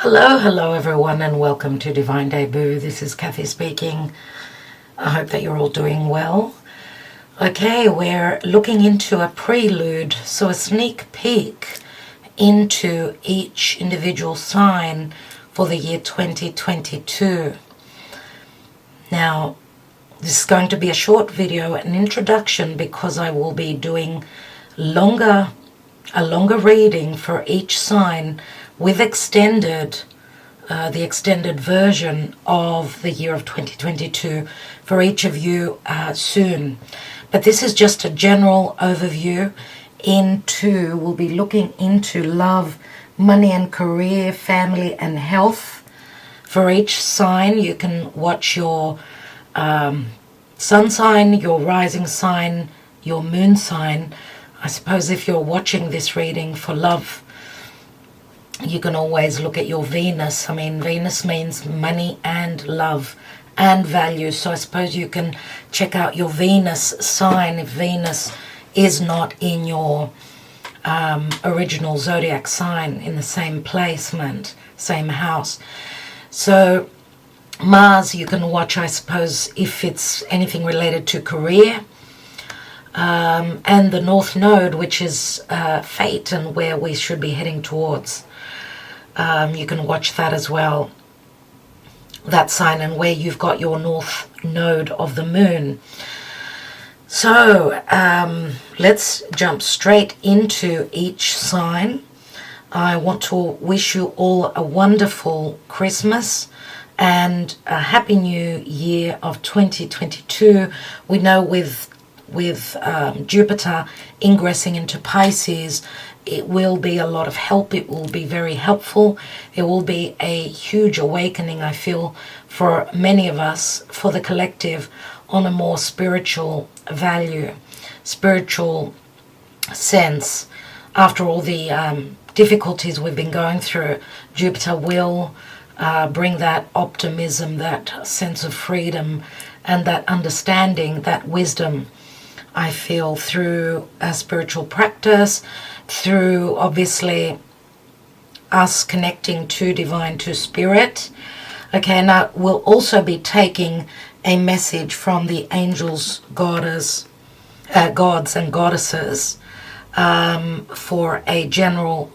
Hello everyone, and welcome to Divine Debut. This is Kathy speaking. I hope that you're all doing well. Okay, we're looking into a prelude, so a sneak peek into each individual sign for the year 2022. Now, this is going to be a short video, an introduction, because I will be doing a longer reading for each sign with the extended version of the year of 2022 for each of you soon. But this is just a general overview we'll be looking into love, money and career, family and health. For each sign, you can watch your sun sign, your rising sign, your moon sign. I suppose if you're watching this reading for love, you can always look at your Venus. I mean, Venus means money and love and value. So I suppose you can check out your Venus sign if Venus is not in your original zodiac sign in the same placement, same house. So Mars, you can watch, I suppose, if it's anything related to career. And the North Node, which is fate and where we should be heading towards. You can watch that as well, that sign, and where you've got your North Node of the Moon. So let's jump straight into each sign. I want to wish you all a wonderful Christmas and a happy new year of 2022. We know with Jupiter ingressing into Pisces, it will be a lot of help. It will be very helpful. There will be a huge awakening, I feel, for many of us, for the collective, on a more spiritual value, spiritual sense. After all the difficulties we've been going through, Jupiter will bring that optimism, that sense of freedom, and that understanding, that wisdom, I feel, through a spiritual practice, through obviously us connecting to divine, to spirit. Okay, now we'll also be taking a message from the angels, gods and goddesses for a general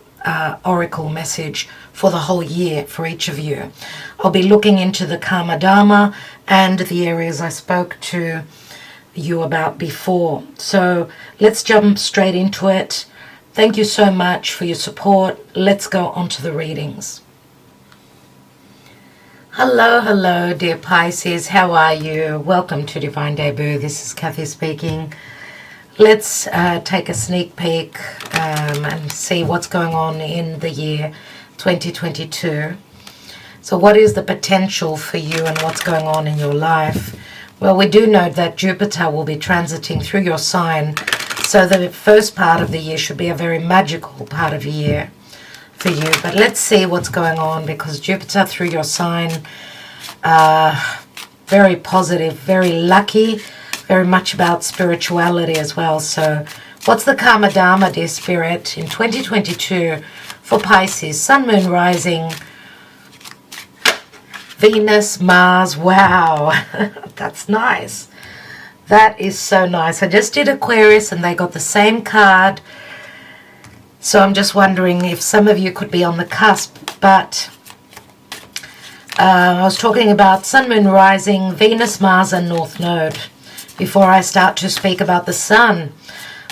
oracle message for the whole year for each of you. I'll be looking into the Karma Dharma and the areas I spoke to you about before. So let's jump straight into it. Thank you so much for your support. Let's go on to the readings. Hello, dear Pisces. How are you? Welcome to Divine Debut. This is Kathy speaking. Let's take a sneak peek and see what's going on in the year 2022. So what is the potential for you and what's going on in your life? Well, we do know that Jupiter will be transiting through your sign, so the first part of the year should be a very magical part of the year for you. But let's see what's going on, because Jupiter through your sign, very positive, very lucky, very much about spirituality as well. So what's the Karma Dharma, dear Spirit, in 2022 for Pisces? Sun, Moon, Rising, Venus, Mars. Wow, that's nice. That is so nice. I just did Aquarius and they got the same card. So I'm just wondering if some of you could be on the cusp. But I was talking about Sun, Moon, Rising, Venus, Mars and North Node before I start to speak about the Sun,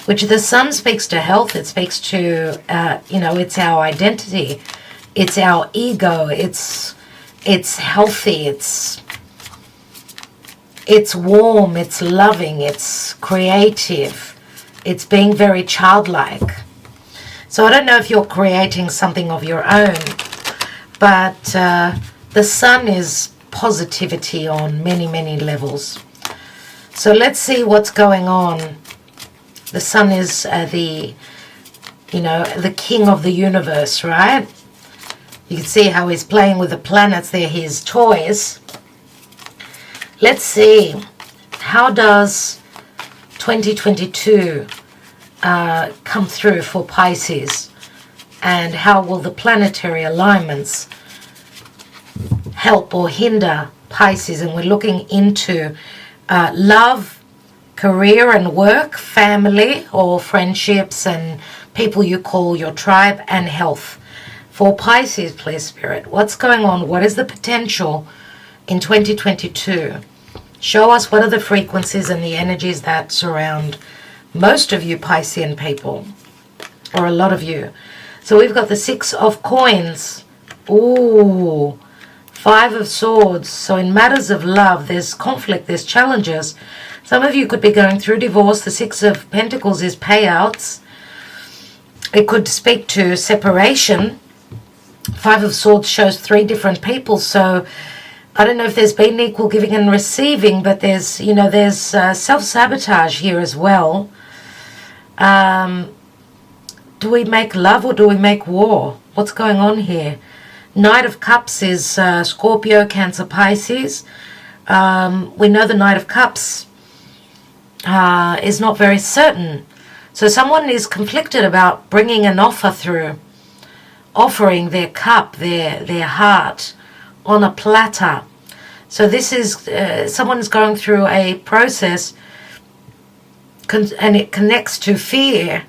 which the Sun speaks to health. It speaks to, it's our identity. It's our ego. It's healthy. It's warm, it's loving, it's creative, it's being very childlike. So I don't know if you're creating something of your own, but the Sun is positivity on many, many levels. So let's see what's going on. The Sun is the king of the universe, right? You can see how he's playing with the planets there, his toys. Let's see, how does 2022 come through for Pisces, and how will the planetary alignments help or hinder Pisces, and we're looking into love, career and work, family or friendships and people you call your tribe, and health. For Pisces, please, Spirit, what's going on? What is the potential in 2022? Show us what are the frequencies and the energies that surround most of you Piscean people, or a lot of you. So we've got the 6 of coins. Ooh, 5 of swords. So in matters of love, there's conflict, there's challenges. Some of you could be going through divorce. The 6 of pentacles is payouts. It could speak to separation. 5 of swords shows 3 different people. So I don't know if there's been equal giving and receiving, but there's, you know, there's self-sabotage here as well. Do we make love or do we make war? What's going on here? Knight of Cups is Scorpio, Cancer, Pisces. We know the Knight of Cups is not very certain. So someone is conflicted about bringing an offer through, offering their cup, their heart on a platter. So this is someone's going through a process, and it connects to fear.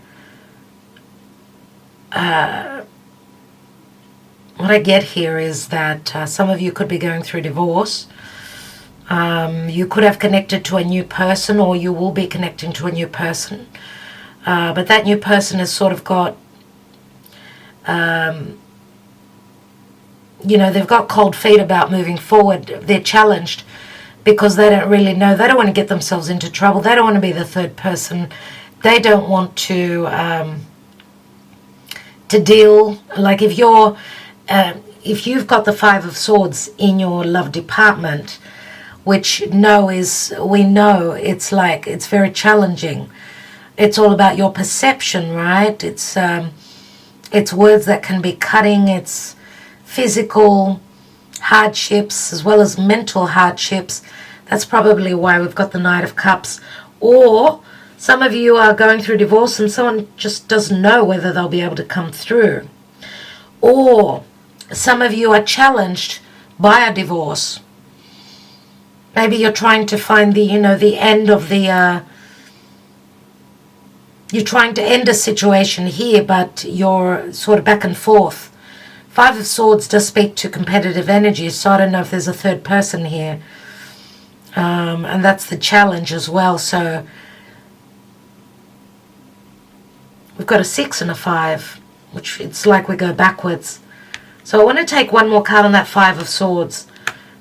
What I get here is that some of you could be going through divorce. You could have connected to a new person, or you will be connecting to a new person. But that new person has sort of got, you know, they've got cold feet about moving forward. They're challenged because they don't really know. They don't want to get themselves into trouble. They don't want to be the third person. They don't want to deal, like if you've got the 5 of swords in your love department, which we know it's like, it's very challenging. It's all about your perception, right? It's words that can be cutting. It's physical hardships as well as mental hardships. That's probably why we've got the Knight of Cups. Or some of you are going through divorce and someone just doesn't know whether they'll be able to come through. Or some of you are challenged by a divorce. Maybe you're trying to find the end of the... you're trying to end a situation here, but you're sort of back and forth. 5 of Swords does speak to competitive energy, so I don't know if there's a third person here. And that's the challenge as well. So we've got a 6 and a 5, which it's like we go backwards. So I want to take one more card on that 5 of Swords.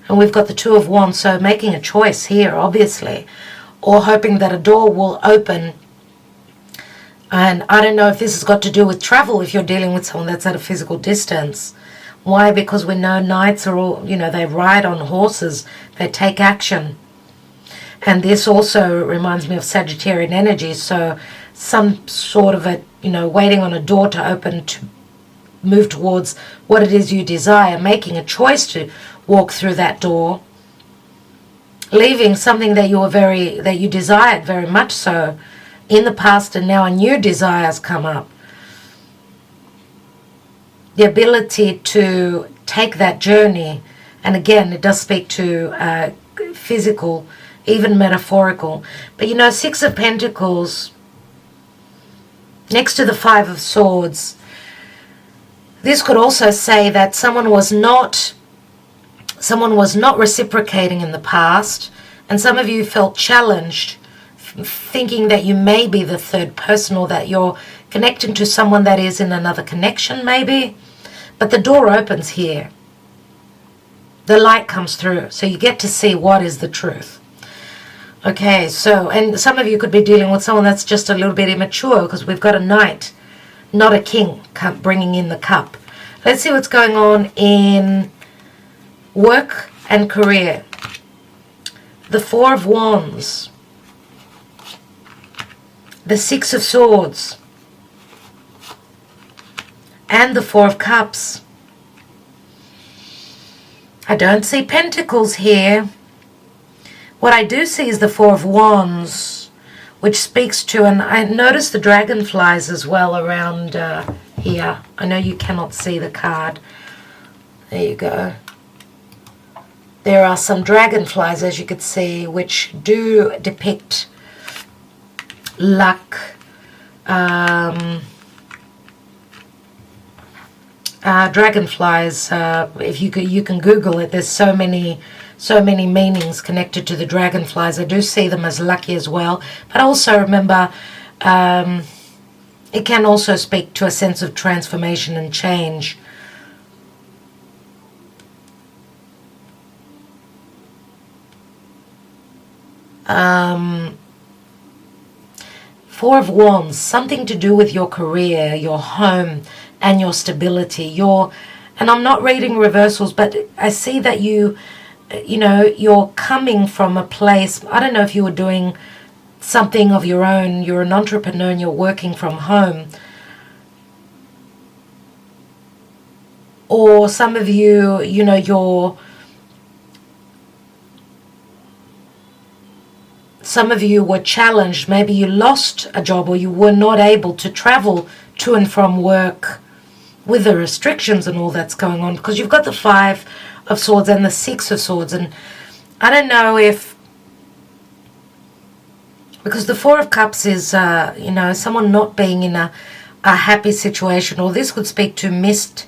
And we've got the 2 of Wands, so making a choice here, obviously. Or hoping that a door will open. And I don't know if this has got to do with travel, if you're dealing with someone that's at a physical distance. Why? Because we know knights are all, they ride on horses. They take action. And this also reminds me of Sagittarian energy. So some sort of a, waiting on a door to open, to move towards what it is you desire. Making a choice to walk through that door. Leaving something that you desired very much so in the past, and now a new desires come up. The ability to take that journey, and again, it does speak to physical, even metaphorical. But 6 of Pentacles, next to the 5 of Swords, this could also say that someone was not reciprocating in the past, and some of you felt challenged, thinking that you may be the third person, or that you're connecting to someone that is in another connection maybe. But the door opens here. The light comes through, so you get to see what is the truth. Okay, so, and some of you could be dealing with someone that's just a little bit immature, because we've got a knight, not a king, bringing in the cup. Let's see what's going on in work and career. The 4 of Wands. The 6 of Swords. And the 4 of Cups. I don't see Pentacles here. What I do see is the 4 of Wands, which speaks to, and I notice the dragonflies as well around here. I know you cannot see the card. There you go. There are some dragonflies, as you could see, which do depict luck. Dragonflies, if you can Google it, there's so many meanings connected to the dragonflies. I do see them as lucky as well, but also remember, it can also speak to a sense of transformation and change. Four of Wands, something to do with your career, your home, and your stability. And I'm not reading reversals, but I see that you're coming from a place. I don't know if you were doing something of your own. You're an entrepreneur and you're working from home. Or some of you, some of you were challenged. Maybe you lost a job or you were not able to travel to and from work with the restrictions and all that's going on, because you've got the Five of Swords and the Six of Swords. And I don't know if, because the Four of Cups is, someone not being in a happy situation, or this could speak to missed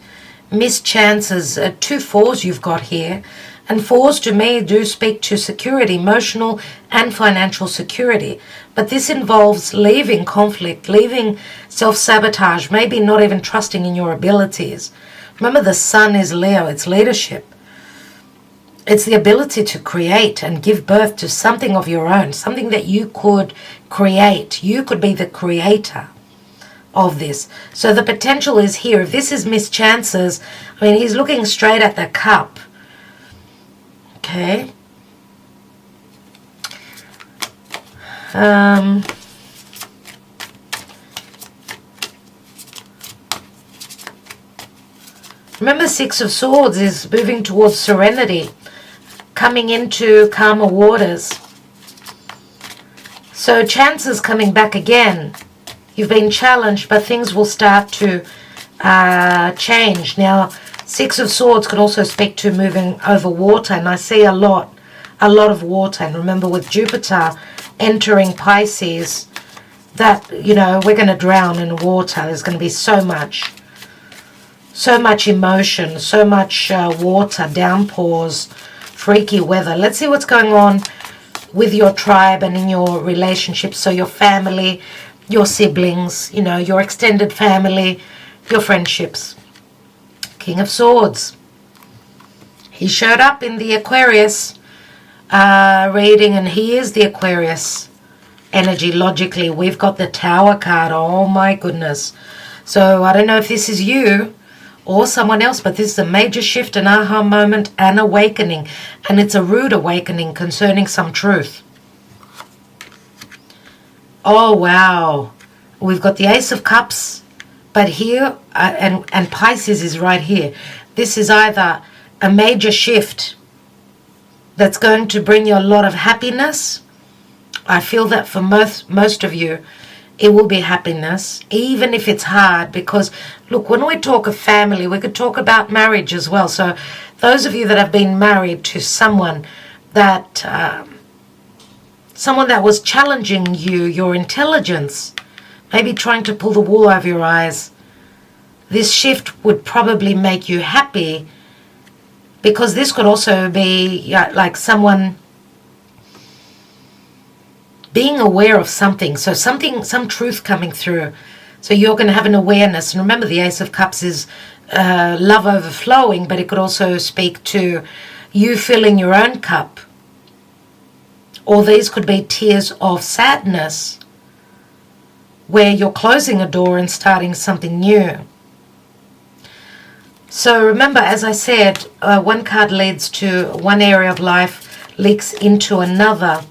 chances. Two fours you've got here. And fours to me do speak to security, emotional and financial security. But this involves leaving conflict, leaving self-sabotage, maybe not even trusting in your abilities. Remember, the Sun is Leo, it's leadership. It's the ability to create and give birth to something of your own, something that you could create. You could be the creator of this. So the potential is here. If this is missed chances, I mean, he's looking straight at the cup. Okay. Remember, Six of Swords is moving towards serenity, coming into calmer waters. So chances coming back again. You've been challenged, but things will start to change. Now, Six of Swords can also speak to moving over water, and I see a lot of water. And remember, with Jupiter entering Pisces, that, we're going to drown in water. There's going to be so much emotion, so much water, downpours, freaky weather. Let's see what's going on with your tribe and in your relationships. So your family, your siblings, your extended family, your friendships. King of Swords. He showed up in the Aquarius reading, and he is the Aquarius energy. Logically, we've got the Tower card. Oh my goodness. So I don't know if this is you or someone else, but this is a major shift, an aha moment, an awakening, and it's a rude awakening concerning some truth. Oh wow, we've got the Ace of Cups, but here and Pisces is right here. This is either a major shift that's going to bring you a lot of happiness. I feel that for most of you it will be happiness, even if it's hard, because look, when we talk of family, we could talk about marriage as well. So those of you that have been married to someone that was challenging you, your intelligence, maybe trying to pull the wool over your eyes, this shift would probably make you happy, because this could also be like someone being aware of something, so some truth coming through. So you're going to have an awareness. And remember, the Ace of Cups is love overflowing, but it could also speak to you filling your own cup. Or these could be tears of sadness, where you're closing a door and starting something new. So remember, as I said, one card leads to one area of life, leaks into another.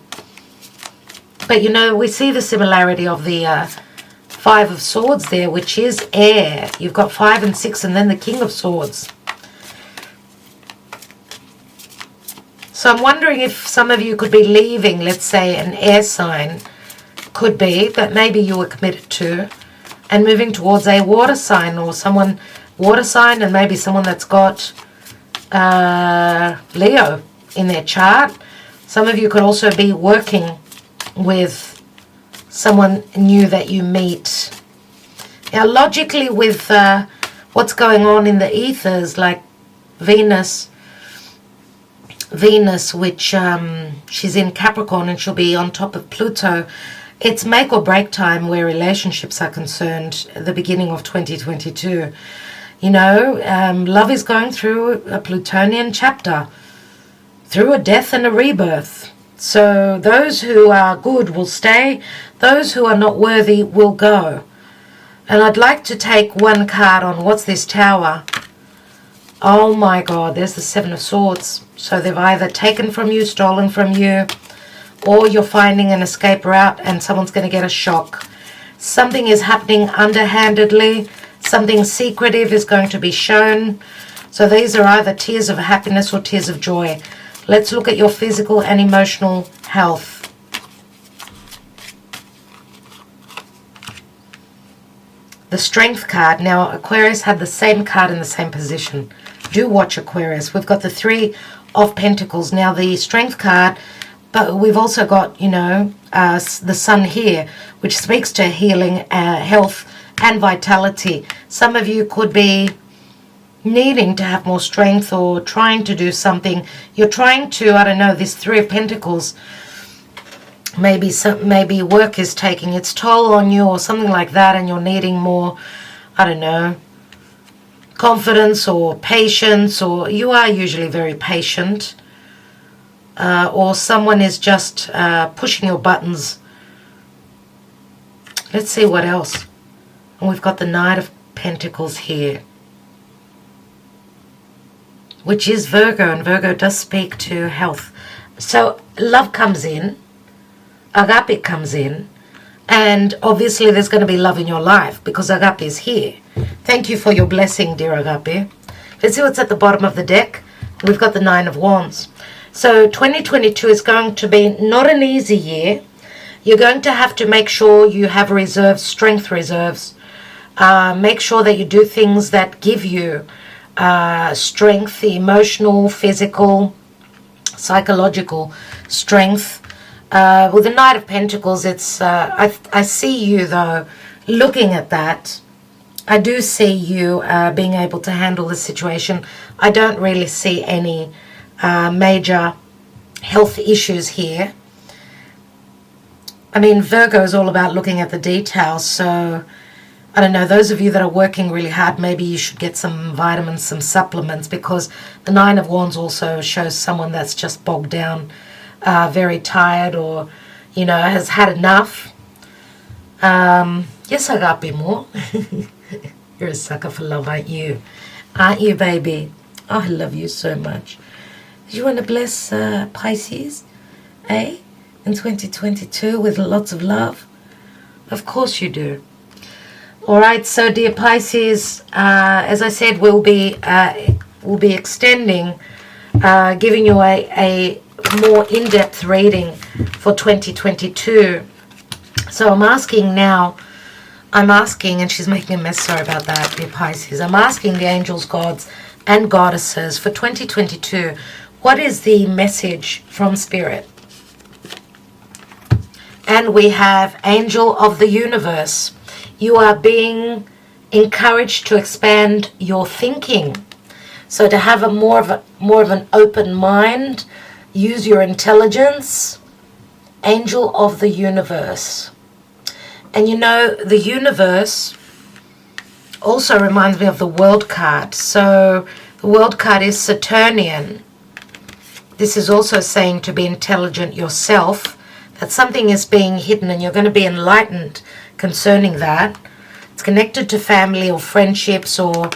But we see the similarity of the Five of Swords there, which is air. You've got 5 and 6, and then the King of Swords. So I'm wondering if some of you could be leaving, let's say, an air sign. Could be, but maybe you were committed to, and moving towards a water sign, or water sign, and maybe someone that's got Leo in their chart. Some of you could also be working with someone new that you meet. Now, logically, with what's going on in the ethers, like Venus, which she's in Capricorn and she'll be on top of Pluto, it's make or break time where relationships are concerned at the beginning of 2022. You know, love is going through a Plutonian chapter, through a death and a rebirth. So those who are good will stay, those who are not worthy will go. And I'd like to take one card on, what's this, Tower? Oh my God, there's the Seven of Swords. So they've either taken from you, stolen from you, or you're finding an escape route and someone's going to get a shock. Something is happening underhandedly. Something secretive is going to be shown. So these are either tears of happiness or tears of joy. Let's look at your physical and emotional health. The Strength card. Now, Aquarius had the same card in the same position. Do watch Aquarius. We've got the Three of Pentacles. Now, the Strength card, but we've also got, you know, the Sun here, which speaks to healing, health, and vitality. Some of you could be needing to have more strength or trying to do something. You're trying to, I don't know, this Three of Pentacles, maybe work is taking its toll on you or something like that, and you're needing more, I don't know, confidence or patience, or you are usually very patient, or someone is just pushing your buttons. Let's see what else. And we've got the Knight of Pentacles here, which is Virgo, and Virgo does speak to health. So love comes in, agape comes in, and obviously there's going to be love in your life because agape is here. Thank you for your blessing, dear agape. Let's see what's at the bottom of the deck. We've got the Nine of Wands. So 2022 is going to be not an easy year. You're going to have to make sure you have reserves, strength reserves. Make sure that you do things that give you strength, emotional, physical, psychological strength. With the Knight of Pentacles, it's I see you, though, looking at that. I do see you being able to handle the situation. I don't really see any major health issues here. I mean, Virgo is all about looking at the details, so I don't know, those of you that are working really hard, maybe you should get some vitamins, some supplements, because the Nine of Wands also shows someone that's just bogged down, very tired, or, you know, has had enough. Yes, agape more. You're a sucker for love, aren't you? Aren't you, baby? Oh, I love you so much. Do you want to bless Pisces, eh? In 2022 with lots of love? Of course you do. All right, so dear Pisces, as I said, we'll be extending, giving you a more in-depth reading for 2022. So I'm asking now, and she's making a mess, sorry about that, dear Pisces. I'm asking the angels, gods, and goddesses for 2022, what is the message from Spirit? And we have Angel of the Universe. You are being encouraged to expand your thinking. So to have a more of an open mind, use your intelligence. Angel of the Universe. And you know, the universe also reminds me of the World card. So the World card is Saturnian. This is also saying to be intelligent yourself, that something is being hidden and you're going to be enlightened concerning that. It's connected to family or friendships or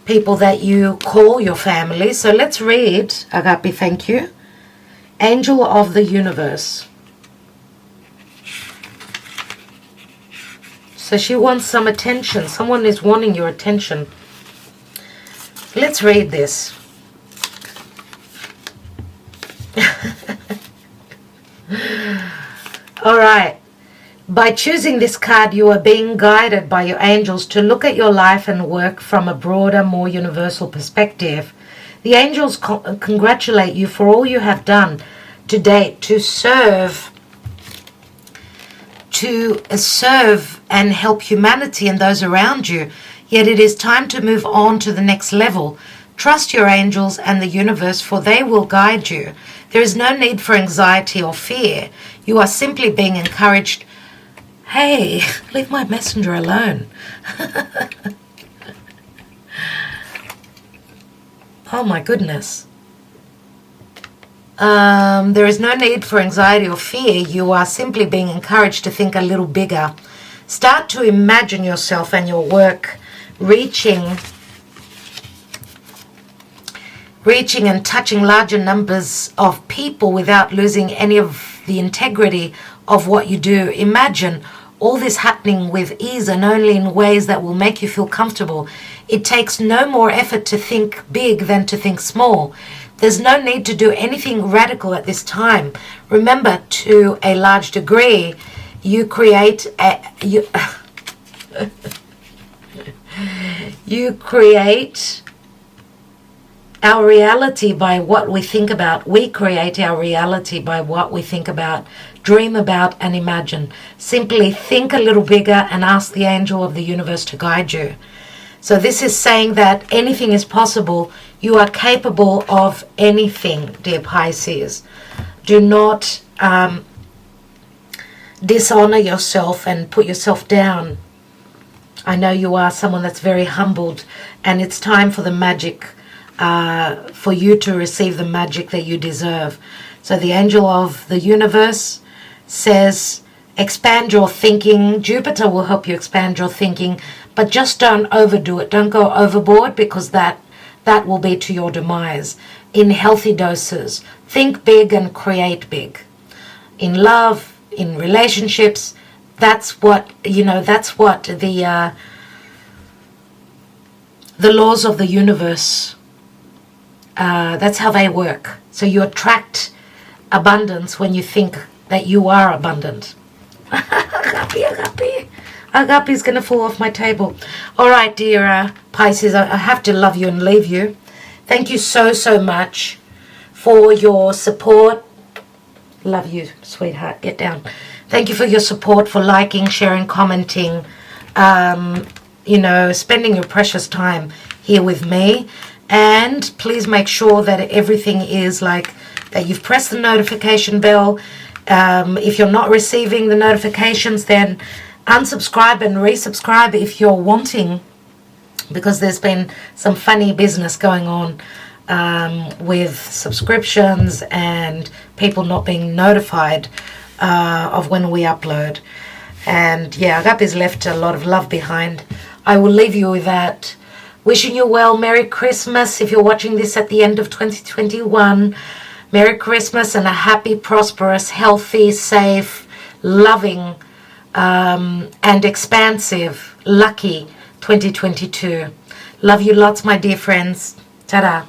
people that you call your family. So let's read, Agape, thank you. Angel of the Universe. So she wants some attention. Someone is wanting your attention. Let's read this. All right. By choosing this card, you are being guided by your angels to look at your life and work from a broader, more universal perspective. The angels congratulate you for all you have done to date to serve and help humanity and those around you. Yet it is time to move on to the next level. Trust your angels and the universe, for they will guide you. There is no need for anxiety or fear. You are simply being encouraged. Hey, leave my messenger alone. Oh my goodness. There is no need for anxiety or fear. You are simply being encouraged to think a little bigger. Start to imagine yourself and your work reaching and touching larger numbers of people without losing any of the integrity of what you do. Imagine all this happening with ease and only in ways that will make you feel comfortable. It takes no more effort to think big than to think small. There's no need to do anything radical at this time. Remember, to a large degree, you create our reality by what we think about. We create our reality by what we think about, dream about, and imagine. Simply think a little bigger and ask the angel of the universe to guide you. So this is saying that anything is possible. You are capable of anything, dear Pisces. Do not dishonor yourself and put yourself down. I know you are someone that's very humbled, and it's time for the magic, for you to receive the magic that you deserve. So the angel of the universe says, expand your thinking. Jupiter will help you expand your thinking, but just don't overdo it. Don't go overboard, because that will be to your demise. In healthy doses, think big and create big. In love, in relationships, that's what the laws of the universe, that's how they work. So you attract abundance when you think that you are abundant. Agape is going to fall off my table. All right, dear Pisces, I have to love you and leave you. Thank you so much for your support. Love you, sweetheart. Get down. Thank you for your support, for liking, sharing, commenting, spending your precious time here with me. And please make sure that everything is that you've pressed the notification bell. If you're not receiving the notifications, then unsubscribe and resubscribe if you're wanting, because there's been some funny business going on with subscriptions and people not being notified of when we upload. And yeah, Agape's left a lot of love behind. I will leave you with that. Wishing you well. Merry Christmas if you're watching this at the end of 2021. Merry Christmas and a happy, prosperous, healthy, safe, loving, and expansive, lucky 2022. Love you lots, my dear friends. Ta-da.